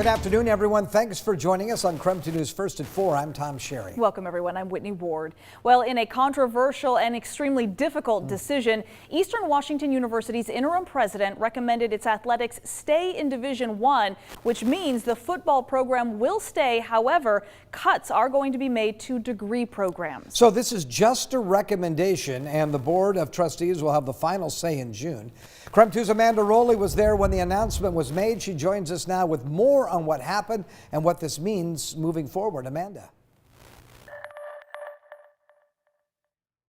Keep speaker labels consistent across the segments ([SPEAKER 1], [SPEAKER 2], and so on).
[SPEAKER 1] Good afternoon, everyone. Thanks for joining us on KREM 2 News First at 4. I'm Tom Sherry.
[SPEAKER 2] Welcome, everyone. I'm Whitney Ward. Well, in a controversial and extremely difficult decision, Eastern Washington University's interim president recommended its athletics stay in Division I, which means the football program will stay. However, cuts are going to be made to degree programs.
[SPEAKER 1] So this is just a recommendation, and the Board of Trustees will have the final say in June. KREM 2's Amanda Rowley was there when the announcement was made. She joins us now with more on what happened and what this means moving forward. Amanda.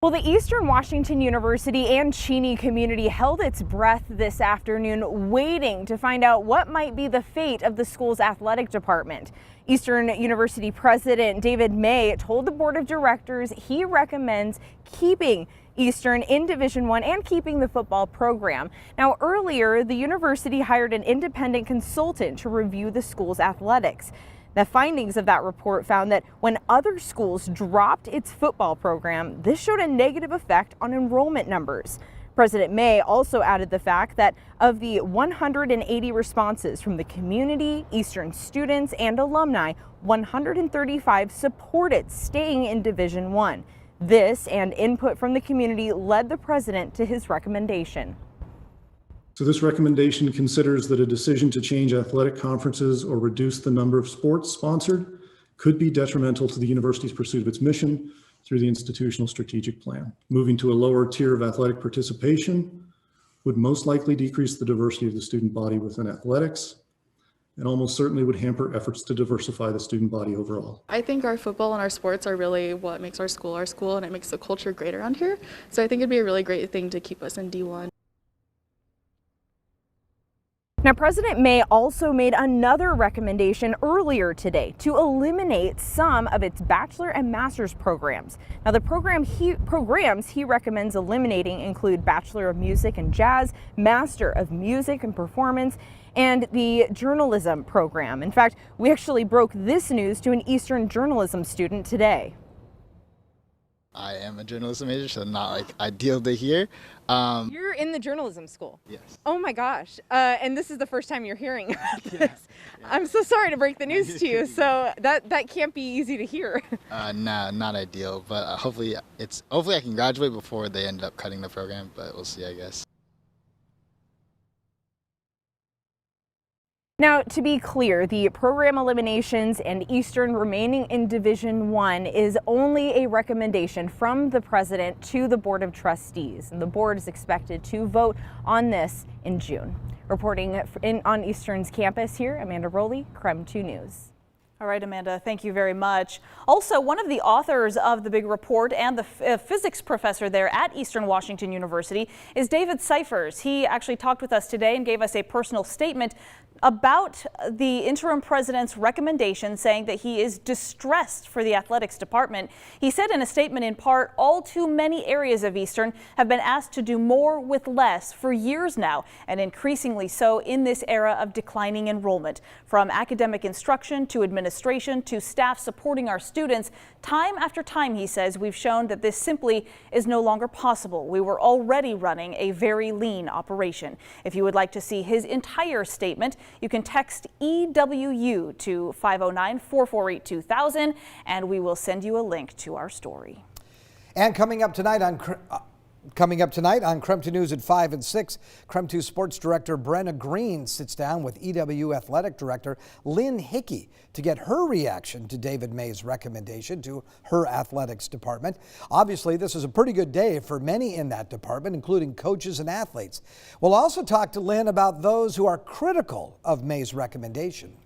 [SPEAKER 3] Well, the Eastern Washington University and Cheney community held its breath this afternoon, waiting to find out what might be the fate of the school's athletic department. Eastern University President David May told the board of directors he recommends keeping Eastern in Division I and keeping the football program. Now, earlier, the university hired an independent consultant to review the school's athletics. The findings of that report found that when other schools dropped its football program, this showed a negative effect on enrollment numbers. President May also added the fact that of the 180 responses from the community, Eastern students, and alumni, 135 supported staying in Division I. This and input from the community led the president to his recommendation.
[SPEAKER 4] So this recommendation considers that a decision to change athletic conferences or reduce the number of sports sponsored could be detrimental to the university's pursuit of its mission through the institutional strategic plan. Moving to a lower tier of athletic participation would most likely decrease the diversity of the student body within athletics, and almost certainly would hamper efforts to diversify the student body overall.
[SPEAKER 5] I think our football and our sports are really what makes our school, and it makes the culture great around here. So I think it'd be a really great thing to keep us in D1.
[SPEAKER 3] Now, President May also made another recommendation earlier today to eliminate some of its bachelor and master's programs. Now, the programs he recommends eliminating include Bachelor of Music and Jazz, Master of Music and Performance, and the journalism program. In fact, we actually broke this news to an Eastern journalism student today.
[SPEAKER 6] I am a journalism major, so not like ideal to hear.
[SPEAKER 3] You're in the journalism school?
[SPEAKER 6] Yes.
[SPEAKER 3] Oh my gosh. And this is the first time you're hearing about this.
[SPEAKER 6] Yeah.
[SPEAKER 3] I'm so sorry to break the news to you. So that can't be easy to hear.
[SPEAKER 6] Nah, not ideal, but hopefully I can graduate before they end up cutting the program, but we'll see, I guess.
[SPEAKER 3] Now, to be clear, the program eliminations and Eastern remaining in Division I is only a recommendation from the president to the Board of Trustees, and the board is expected to vote on this in June. Reporting on Eastern's campus here, Amanda Rowley, KREM 2 News.
[SPEAKER 2] All right, Amanda, thank you very much. Also, one of the authors of the big report and the physics professor there at Eastern Washington University is David Cyphers. He actually talked with us today and gave us a personal statement about the interim president's recommendation, saying that he is distressed for the athletics department. He said in a statement, in part, all too many areas of Eastern have been asked to do more with less for years now, and increasingly so in this era of declining enrollment. From academic instruction to administration to staff supporting our students, time after time, he says, we've shown that this simply is no longer possible. We were already running a very lean operation. If you would like to see his entire statement, you can text EWU to 509-448-2000, and we will send you a link to our story.
[SPEAKER 1] And coming up tonight on KREM 2 News at 5 and 6, KREM 2 Sports Director Brenna Green sits down with EWU Athletic Director Lynn Hickey to get her reaction to David May's recommendation to her athletics department. Obviously, this is a pretty good day for many in that department, including coaches and athletes. We'll also talk to Lynn about those who are critical of May's recommendation.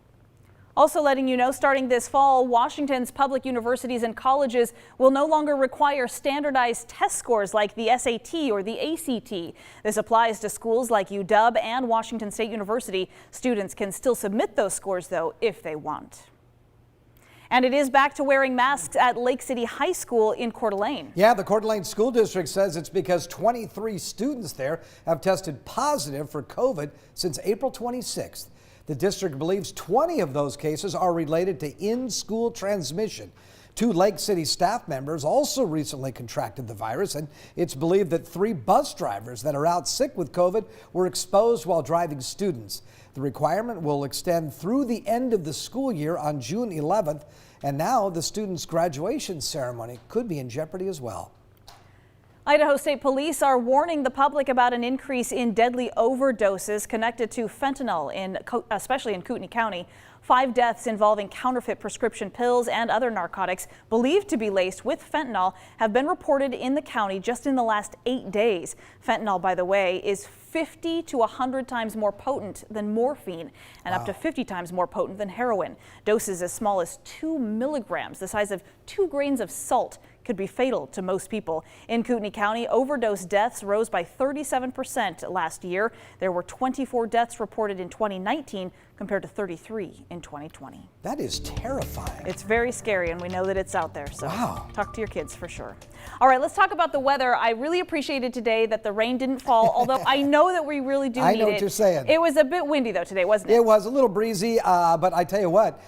[SPEAKER 2] Also letting you know, starting this fall, Washington's public universities and colleges will no longer require standardized test scores like the SAT or the ACT. This applies to schools like UW and Washington State University. Students can still submit those scores, though, if they want. And it is back to wearing masks at Lake City High School in Coeur d'Alene. Yeah, the Coeur d'Alene School District says it's because 23 students there have tested positive for COVID since April 26th. The district believes 20 of those cases are related to in-school transmission.
[SPEAKER 1] 2 Lake City staff members also recently contracted the virus, and it's believed that 3 bus drivers that are out sick with COVID were exposed while driving students. The requirement will extend through the end of the school year on June 11th, and now the students' graduation ceremony could be in jeopardy as well.
[SPEAKER 2] Idaho State Police are warning the public about an increase in deadly overdoses connected to fentanyl, especially in Kootenai County. 5 deaths involving counterfeit prescription pills and other narcotics believed to be laced with fentanyl have been reported in the county just in the last 8 days. Fentanyl, by the way, is 50 to 100 times more potent than morphine and up to 50 times more potent than heroin. Doses as small as 2 milligrams, the size of 2 grains of salt, could be fatal to most people. In Kootenai County, overdose deaths rose by 37% last year. There were 24 deaths reported in 2019 compared to 33 in 2020.
[SPEAKER 1] That is terrifying.
[SPEAKER 2] It's very scary, and we know that it's out there, so
[SPEAKER 1] wow.
[SPEAKER 2] Talk to your kids for sure. All right, let's talk about the weather. I really appreciated today that the rain didn't fall, although I know that we really do need it.
[SPEAKER 1] I know what you're saying.
[SPEAKER 2] It was a bit windy, though, today, wasn't it?
[SPEAKER 1] It was a little breezy, but I tell you what,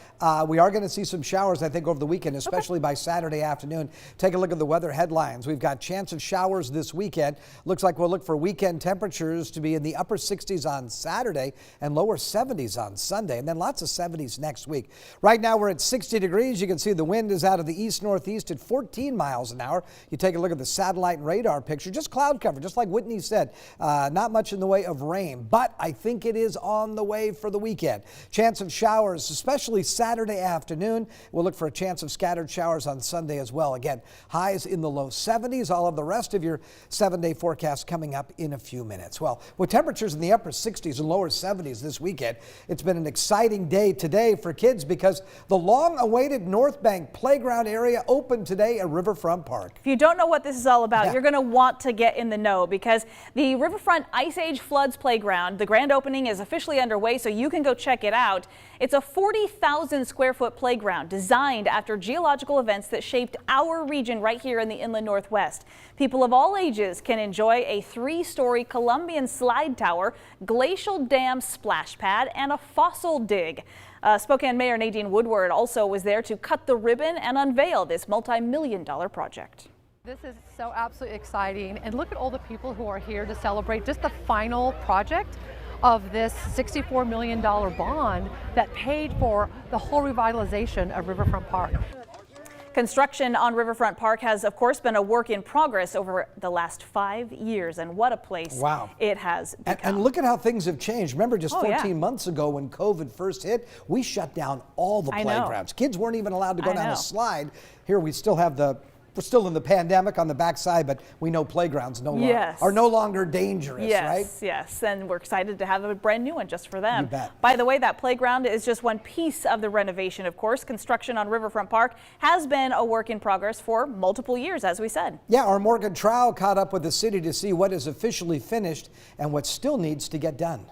[SPEAKER 1] we are going to see some showers, I think, over the weekend, especially by Saturday afternoon. Take a look at the weather headlines. We've got chance of showers this weekend. Looks like we'll look for weekend temperatures to be in the upper 60s on Saturday and lower 70s on Sunday, and then lots of 70s next week. Right now we're at 60 degrees. You can see the wind is out of the east-northeast at 14 miles an hour. You take a look at the satellite and radar picture, just cloud cover, just like Whitney said. Not much in the way of rain, but I think it is on the way for the weekend. Chance of showers, especially Saturday afternoon. We'll look for a chance of scattered showers on Sunday as well. Again, highs in the low 70s. All of the rest of your 7-day forecast coming up in a few minutes. Well, with temperatures in the upper 60s and lower 70s this weekend, it's been an exciting day today for kids because the long-awaited North Bank playground area opened today at Riverfront Park.
[SPEAKER 2] If you don't know what this is all about, you're going to want to get in the know because the Riverfront Ice Age Floods Playground, the grand opening is officially underway, so you can go check it out. It's a 40,000 square foot playground designed after geological events that shaped our region right here in the inland Northwest. People of all ages can enjoy a 3-story Columbian slide tower, glacial dam splash pad, and a fossil dig. Spokane Mayor Nadine Woodward also was there to cut the ribbon and unveil this multi-million-dollar project.
[SPEAKER 7] This is so absolutely exciting, and look at all the people who are here to celebrate just the final project of this $64 million bond that paid for the whole revitalization of Riverfront Park.
[SPEAKER 2] Construction on Riverfront Park has, of course, been a work in progress over the last 5 years, and what a place it has become.
[SPEAKER 1] And look at how things have changed. Remember, just 14 months ago when COVID first hit, we shut down all the playgrounds. Kids weren't even allowed to go down a slide. Here we still have we're still in the pandemic on the backside, but we know playgrounds are no longer dangerous, right?
[SPEAKER 2] Yes, and we're excited to have a brand new one just for them.
[SPEAKER 1] You bet.
[SPEAKER 2] By the way, that playground is just one piece of the renovation, of course. Construction on Riverfront Park has been a work in progress for multiple years, as we said.
[SPEAKER 1] Yeah, our Morgan Trow caught up with the city to see what is officially finished and what still needs to get done.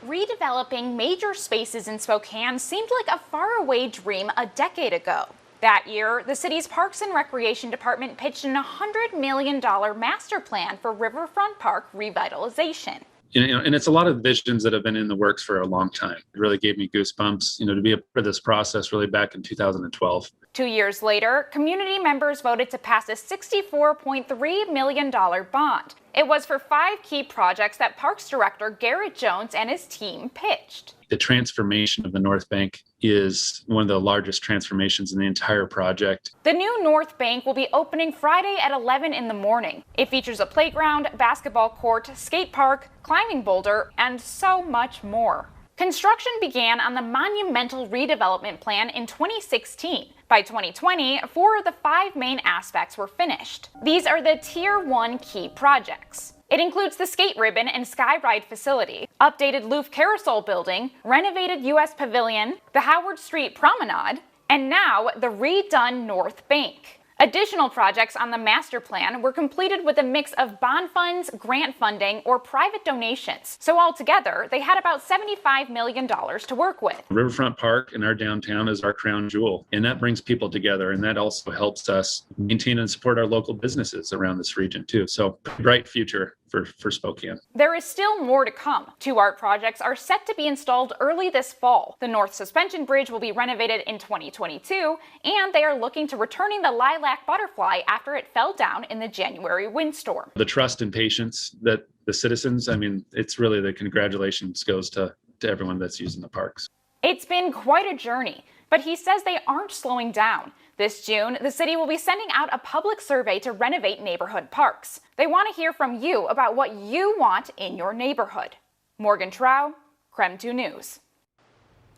[SPEAKER 8] Redeveloping major spaces in Spokane seemed like a faraway dream a decade ago. That year, the city's Parks and Recreation Department pitched an $100 million master plan for Riverfront Park revitalization.
[SPEAKER 9] And it's a lot of visions that have been in the works for a long time. It really gave me goosebumps, to be a part of this process really back in 2012.
[SPEAKER 8] 2 years later, community members voted to pass a $64.3 million bond. It was for 5 key projects that Parks Director Garrett Jones and his team pitched.
[SPEAKER 9] The transformation of the North Bank is one of the largest transformations in the entire project.
[SPEAKER 8] The new North Bank will be opening Friday at 11 in the morning. It features a playground, basketball court, skate park, climbing boulder, and so much more. Construction began on the monumental redevelopment plan in 2016. By 2020, 4 of the 5 main aspects were finished. These are the Tier 1 key projects. It includes the skate ribbon and sky ride facility, updated Loof Carousel building, renovated U.S. Pavilion, the Howard Street Promenade, and now the redone North Bank. Additional projects on the master plan were completed with a mix of bond funds, grant funding, or private donations. So altogether, they had about $75 million to work with.
[SPEAKER 9] Riverfront Park in our downtown is our crown jewel, and that brings people together, and that also helps us maintain and support our local businesses around this region too. So bright future for Spokane.
[SPEAKER 8] There is still more to come. 2 art projects are set to be installed early this fall. The North Suspension Bridge will be renovated in 2022, and they are looking to returning the lilac butterfly after it fell down in the January windstorm.
[SPEAKER 9] The trust and patience that the citizens, I mean, it's really the congratulations goes to everyone that's using the parks.
[SPEAKER 8] It's been quite a journey, but he says they aren't slowing down. This June, the city will be sending out a public survey to renovate neighborhood parks. They want to hear from you about what you want in your neighborhood. Morgan Trow, KREM 2 News.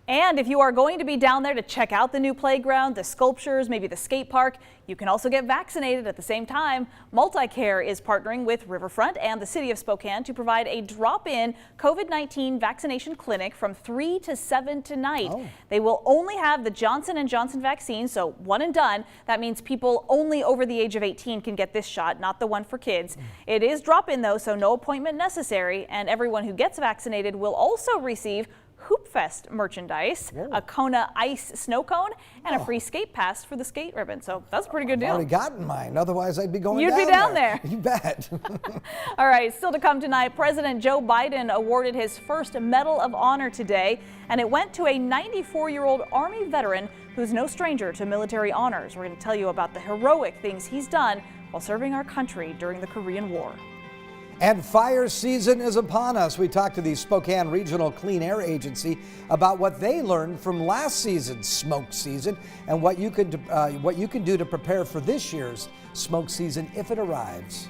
[SPEAKER 2] And if you are going to be down there to check out the new playground, the sculptures, maybe the skate park, you can also get vaccinated at the same time. MultiCare is partnering with Riverfront and the city of Spokane to provide a drop-in COVID-19 vaccination clinic from 3 to 7 tonight. They will only have the Johnson & Johnson vaccine, so one and done. That means people only over the age of 18 can get this shot, not the one for kids. It is drop-in though, so no appointment necessary, and everyone who gets vaccinated will also receive Hoopfest merchandise, a Kona ice snow cone, and a free skate pass for the skate ribbon. So that's a pretty good deal.
[SPEAKER 1] I've already gotten mine. Otherwise, I'd be going
[SPEAKER 2] You'd be down there.
[SPEAKER 1] You bet.
[SPEAKER 2] All right, still to come tonight, President Joe Biden awarded his first Medal of Honor today, and it went to a 94-year-old Army veteran who's no stranger to military honors. We're going to tell you about the heroic things he's done while serving our country during the Korean War.
[SPEAKER 1] And fire season is upon us. We talked to the Spokane Regional Clean Air Agency about what they learned from last season's smoke season and what you can do to prepare for this year's smoke season if it arrives.